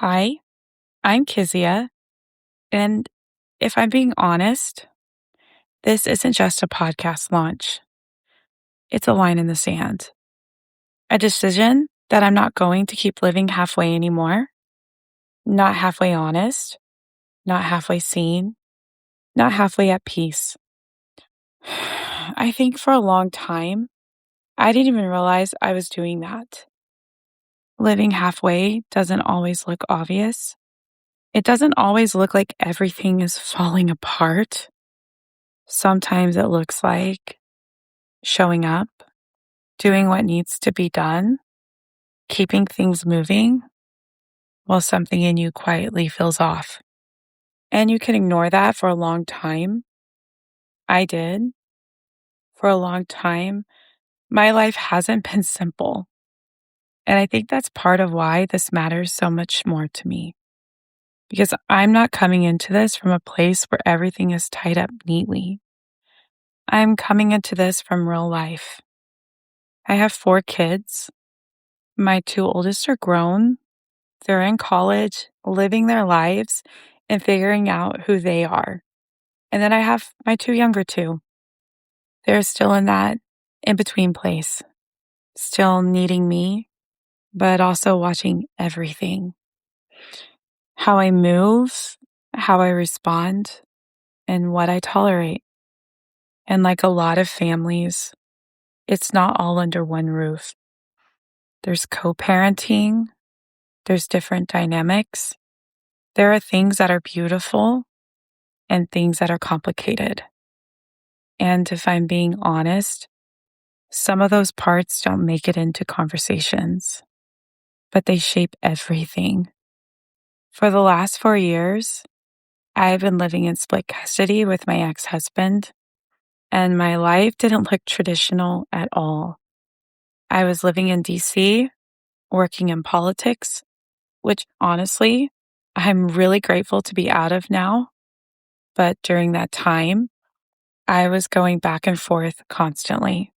Hi, I'm Kizia, and if I'm being honest, this isn't just a podcast launch. It's a line in the sand, a decision that I'm not going to keep living halfway anymore, not halfway honest, not halfway seen, not halfway at peace. I think for a long time, I didn't even realize I was doing that. Living halfway doesn't always look obvious. It doesn't always look like everything is falling apart. Sometimes it looks like showing up, doing what needs to be done, keeping things moving while something in you quietly feels off. And you can ignore that for a long time. I did. For a long time, my life hasn't been simple. And I think that's part of why this matters so much more to me. Because I'm not coming into this from a place where everything is tied up neatly. I'm coming into this from real life. I have 4 kids. My 2 oldest are grown. They're in college, living their lives and figuring out who they are. And then I have my 2 younger two. They're still in that in between place, still needing me, but also watching everything. How I move, how I respond, and what I tolerate. And like a lot of families, it's not all under one roof. There's co-parenting, there's different dynamics. There are things that are beautiful and things that are complicated. And if I'm being honest, some of those parts don't make it into conversations, but they shape everything. For the last 4 years, I've been living in split custody with my ex husband, and my life didn't look traditional at all. I was living in DC, working in politics, which honestly, I'm really grateful to be out of now. But during that time, I was going back and forth constantly.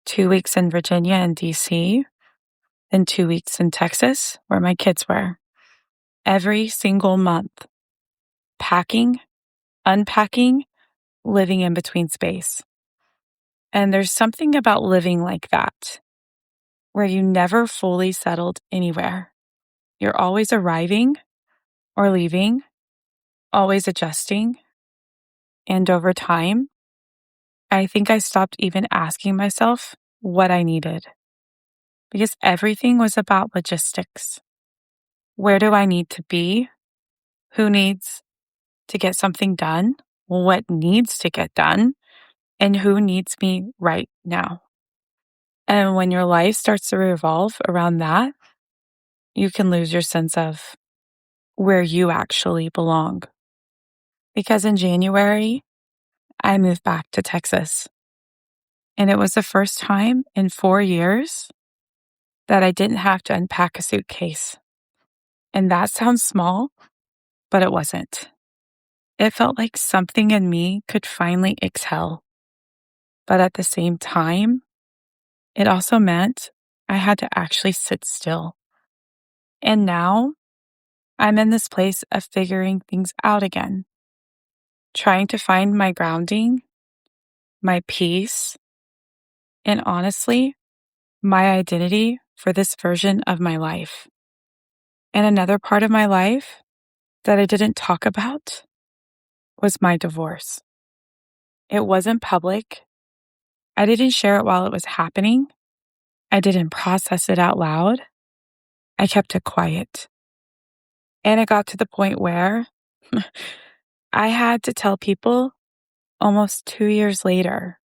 2 weeks in Virginia and DC, then 2 weeks in Texas, where my kids were. Every single month, packing, unpacking, living in between space. And there's something about living like that, where you never fully settled anywhere. You're always arriving or leaving, always adjusting. And over time, I think I stopped even asking myself what I needed because everything was about logistics. Where do I need to be? Who needs to get something done? What needs to get done? And who needs me right now? And when your life starts to revolve around that, you can lose your sense of where you actually belong. Because in January, I moved back to Texas. And it was the first time in 4 years that I didn't have to unpack a suitcase. And that sounds small, but it wasn't. It felt like something in me could finally exhale. But at the same time, it also meant I had to actually sit still. And now I'm in this place of figuring things out again, trying to find my grounding, my peace, and honestly, my identity for this version of my life. And another part of my life that I didn't talk about was my divorce. It wasn't public. I didn't share it while it was happening. I didn't process it out loud. I kept it quiet. And it got to the point where I had to tell people almost 2 years later,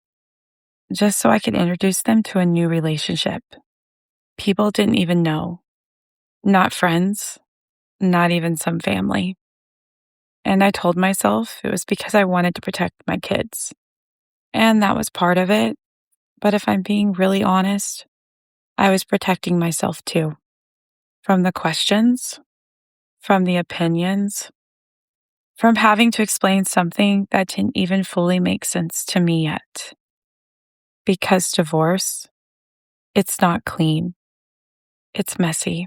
just so I could introduce them to a new relationship. People didn't even know, not friends, not even some family. And I told myself it was because I wanted to protect my kids. And that was part of it. But if I'm being really honest, I was protecting myself too. From the questions, from the opinions, from having to explain something that didn't even fully make sense to me yet. Because divorce, it's not clean. It's messy.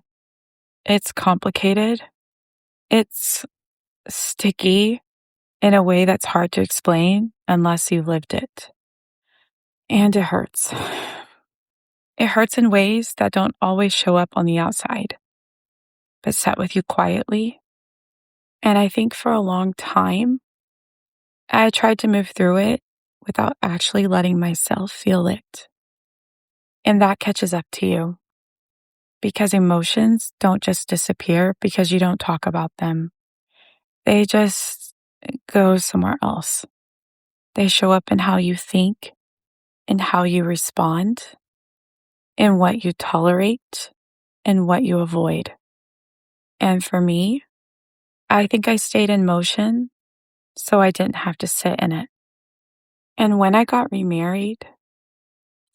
It's complicated. It's sticky in a way that's hard to explain unless you lived it. And it hurts. It hurts in ways that don't always show up on the outside, but sit with you quietly. And I think for a long time, I tried to move through it without actually letting myself feel it. And that catches up to you because emotions don't just disappear because you don't talk about them. They just go somewhere else. They show up in how you think, in how you respond, in what you tolerate, and what you avoid. And for me, I think I stayed in motion so I didn't have to sit in it. And when I got remarried,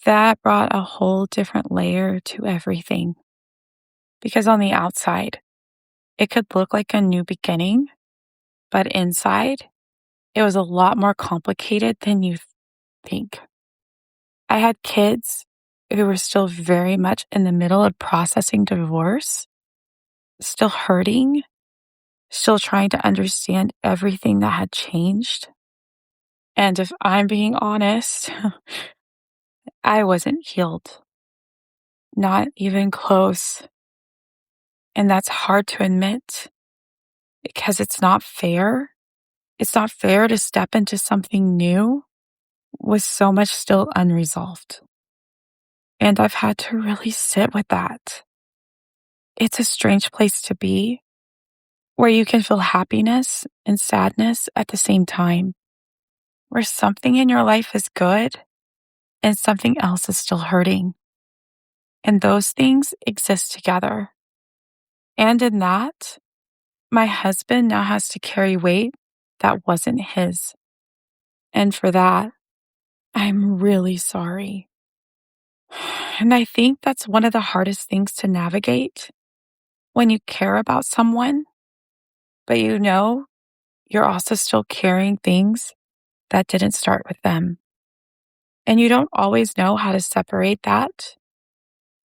that brought a whole different layer to everything. Because on the outside, it could look like a new beginning, but inside, it was a lot more complicated than you think. I had kids who were still very much in the middle of processing divorce, still hurting, still trying to understand everything that had changed. And if I'm being honest, I wasn't healed, not even close. And that's hard to admit because it's not fair. It's not fair to step into something new with so much still unresolved. And I've had to really sit with that. It's a strange place to be where you can feel happiness and sadness at the same time, where something in your life is good and something else is still hurting. And those things exist together. And in that, my husband now has to carry weight that wasn't his. And for that, I'm really sorry. And I think that's one of the hardest things to navigate when you care about someone, but you know you're also still carrying things that didn't start with them. And you don't always know how to separate that.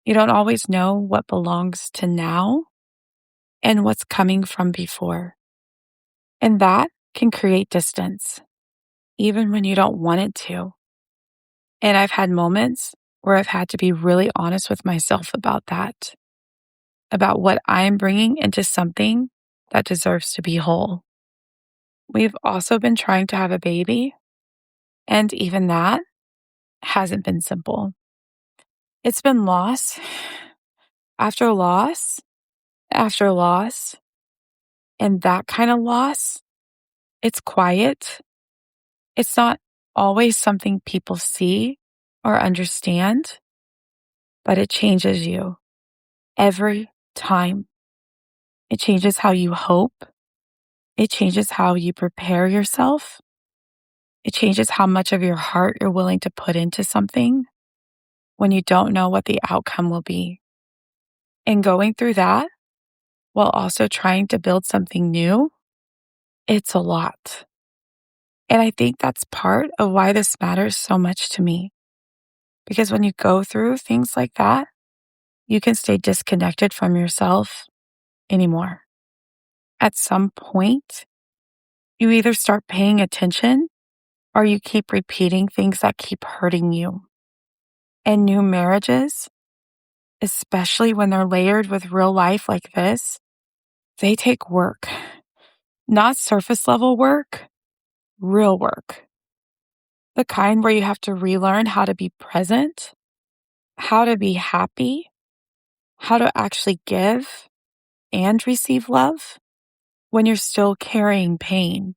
You don't always know what belongs to now and what's coming from before. And that can create distance, even when you don't want it to. And I've had moments where I've had to be really honest with myself about that, about what I'm bringing into something that deserves to be whole. We've also been trying to have a baby, and even that hasn't been simple. It's been loss after loss after loss, and that kind of loss, it's quiet. It's not always something people see or understand, but it changes you every time. It changes how you hope. It changes how you prepare yourself. It changes how much of your heart you're willing to put into something when you don't know what the outcome will be. And going through that while also trying to build something new, it's a lot. And I think that's part of why this matters so much to me. Because when you go through things like that, you can stay disconnected from yourself anymore. At some point, you either start paying attention or you keep repeating things that keep hurting you. And new marriages, especially when they're layered with real life like this, they take work. Not surface level work, real work. The kind where you have to relearn how to be present, how to be happy, how to actually give and receive love when you're still carrying pain.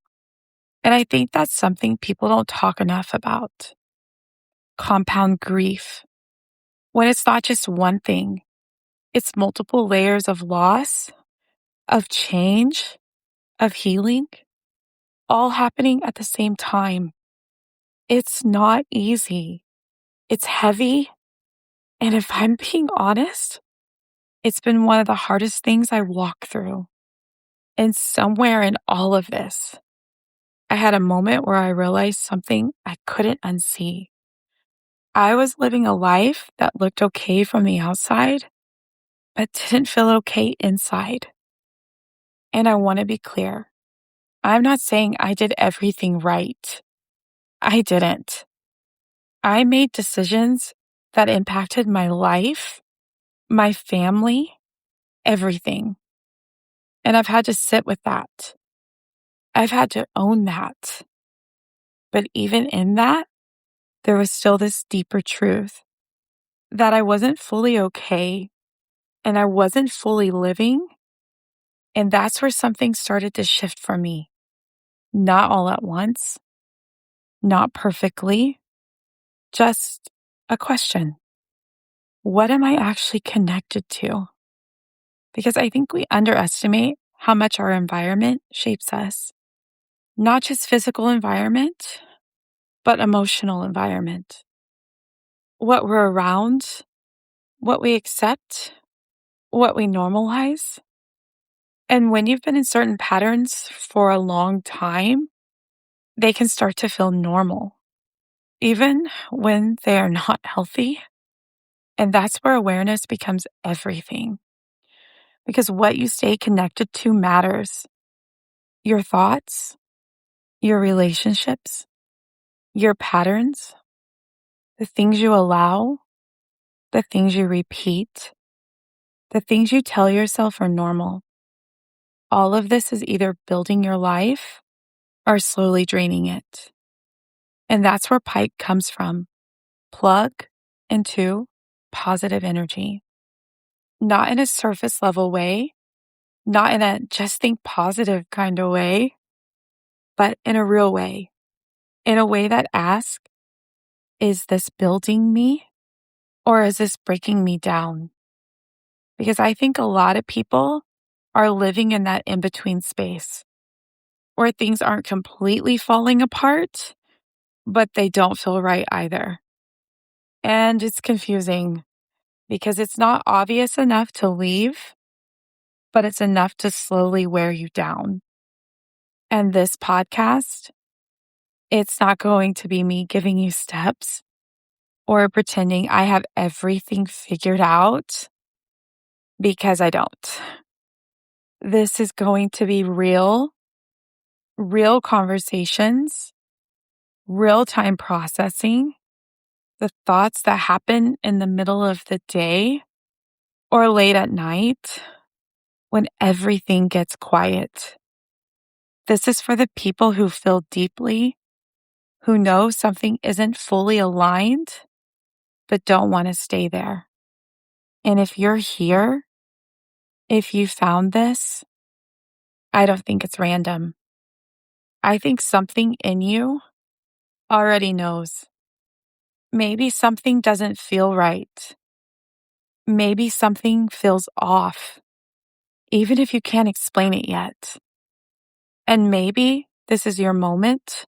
And I think that's something people don't talk enough about. Compound grief. When it's not just one thing, it's multiple layers of loss, of change, of healing, all happening at the same time. It's not easy. It's heavy. And if I'm being honest, it's been one of the hardest things I walk through. And somewhere in all of this, I had a moment where I realized something I couldn't unsee. I was living a life that looked okay from the outside, but didn't feel okay inside. And I want to be clear. I'm not saying I did everything right. I didn't. I made decisions that impacted my life, my family, everything. And I've had to sit with that. I've had to own that. But even in that, there was still this deeper truth that I wasn't fully okay and I wasn't fully living. And that's where something started to shift for me. Not all at once, not perfectly, just a question. What am I actually connected to? Because I think we underestimate how much our environment shapes us. Not just physical environment, but emotional environment. What we're around, what we accept, what we normalize. And when you've been in certain patterns for a long time, they can start to feel normal, even when they are not healthy. And that's where awareness becomes everything. Because what you stay connected to matters. Your thoughts, your relationships, your patterns, the things you allow, the things you repeat, the things you tell yourself are normal. All of this is either building your life or slowly draining it. And that's where P.I.P.E comes from. Plug into positive energy. Not in a surface level way, not in a just think positive kind of way, but in a real way. In a way that asks, is this building me or is this breaking me down? Because I think a lot of people are living in that in between space where things aren't completely falling apart, but they don't feel right either. And it's confusing because it's not obvious enough to leave, but it's enough to slowly wear you down. And this podcast, it's not going to be me giving you steps or pretending I have everything figured out because I don't. This is going to be real conversations, real time processing, the thoughts that happen in the middle of the day or late at night when everything gets quiet. This is for the people who feel deeply, who know something isn't fully aligned, but don't want to stay there. And if you're here, if you found this, I don't think it's random. I think something in you already knows. Maybe something doesn't feel right. Maybe something feels off, even if you can't explain it yet. And maybe this is your moment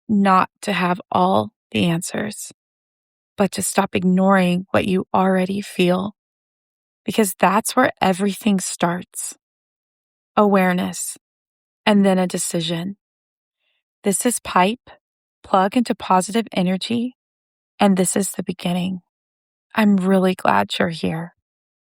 not to have all the answers, but to stop ignoring what you already feel, because that's where everything starts. Awareness, and then a decision. This is P.I.P.E, plug into positive energy, and this is the beginning. I'm really glad you're here.